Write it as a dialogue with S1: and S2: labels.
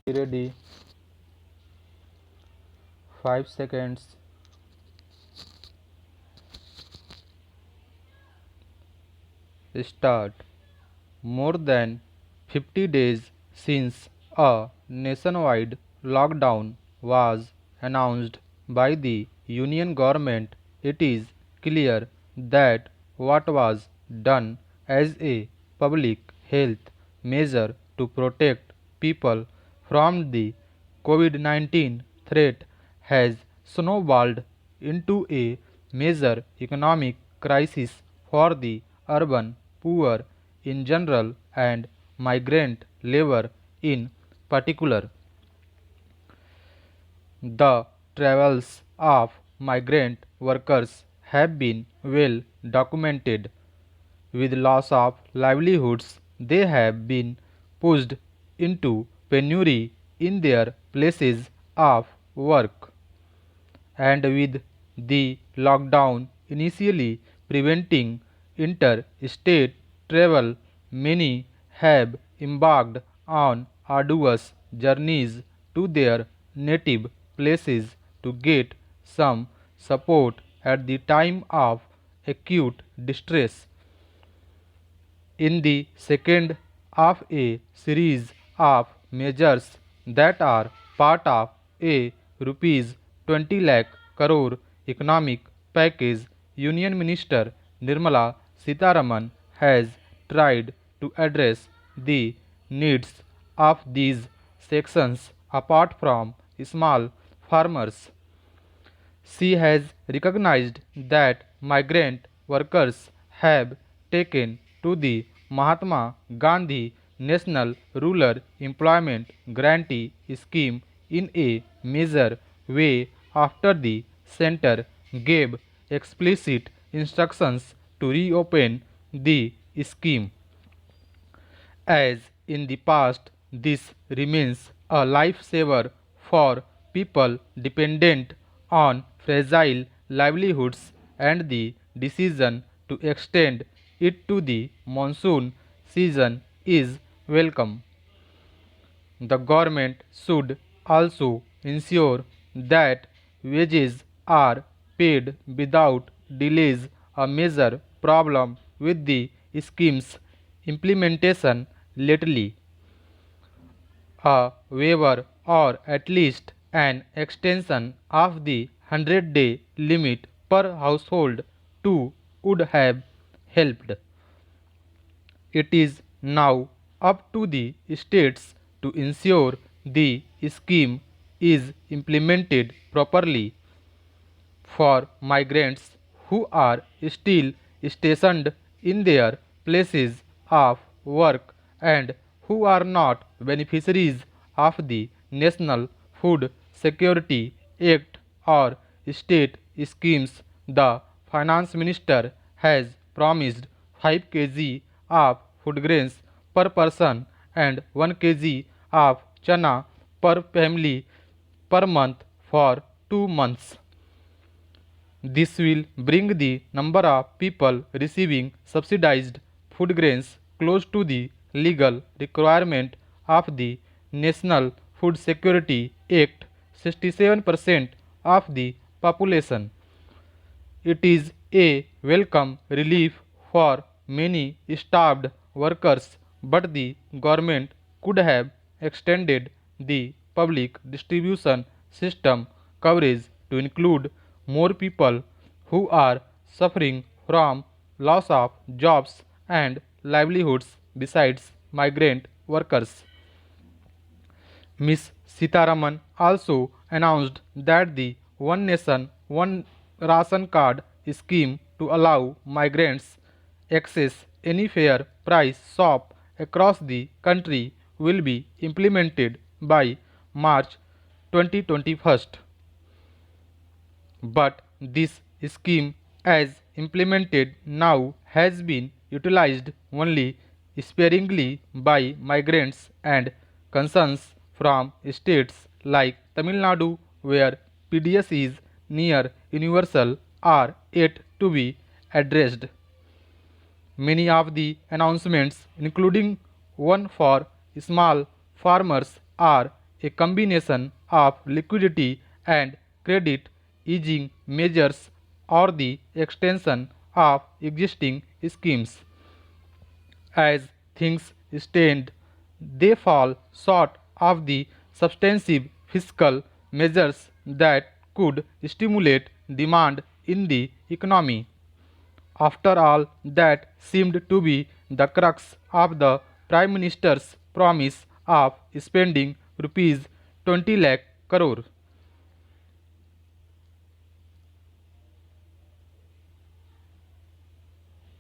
S1: Ready? 5 seconds. Start. More than 50 days since a nationwide lockdown was announced by the Union government, it is clear that what was done as a public health measure to protect people from the COVID 19 threat has snowballed into a major economic crisis for the urban poor in general and migrant labor in particular. The travels of migrant workers have been well documented. With loss of livelihoods, they have been pushed into penury in their places of work. And with the lockdown initially preventing interstate travel, many have embarked on arduous journeys to their native places to get some support at the time of acute distress. In the second of a series of measures that are part of a rupees 20 lakh crore economic package, Union Minister Nirmala Sitharaman has tried to address the needs of these sections apart from small farmers. She has recognized that migrant workers have taken to the Mahatma Gandhi National Rural Employment Guarantee Scheme in a major way after the center gave explicit instructions to reopen the scheme. As in the past, this remains a lifesaver for people dependent on fragile livelihoods, and the decision to extend it to the monsoon season is welcome. The government should also ensure that wages are paid without delays, a major problem with the scheme's implementation lately. A waiver or at least an extension of the 100-day limit per household too would have helped. It is now up to the states to ensure the scheme is implemented properly. For migrants who are still stationed in their places of work and who are not beneficiaries of the National Food Security Act or state schemes, the finance minister has promised 5 kg of food grains per person and 1 kg of chana per family per month for 2 months. This will bring the number of people receiving subsidized food grains close to the legal requirement of the National Food Security Act, 67% of the population. It is a welcome relief for many starved workers, but the government could have extended the public distribution system coverage to include more people who are suffering from loss of jobs and livelihoods besides migrant workers. Ms. Sitharaman also announced that the One Nation, One Ration Card scheme to allow migrants access any fair price shop across the country will be implemented by March 2021. But this scheme as implemented now has been utilized only sparingly by migrants, and concerns from states like Tamil Nadu, where PDS is near universal, are yet to be addressed. Many of the announcements, including one for small farmers, are a combination of liquidity and credit easing measures or the extension of existing schemes. As things stand, they fall short of the substantive fiscal measures that could stimulate demand in the economy. After all, that seemed to be the crux of the Prime Minister's promise of spending rupees 20 lakh crore.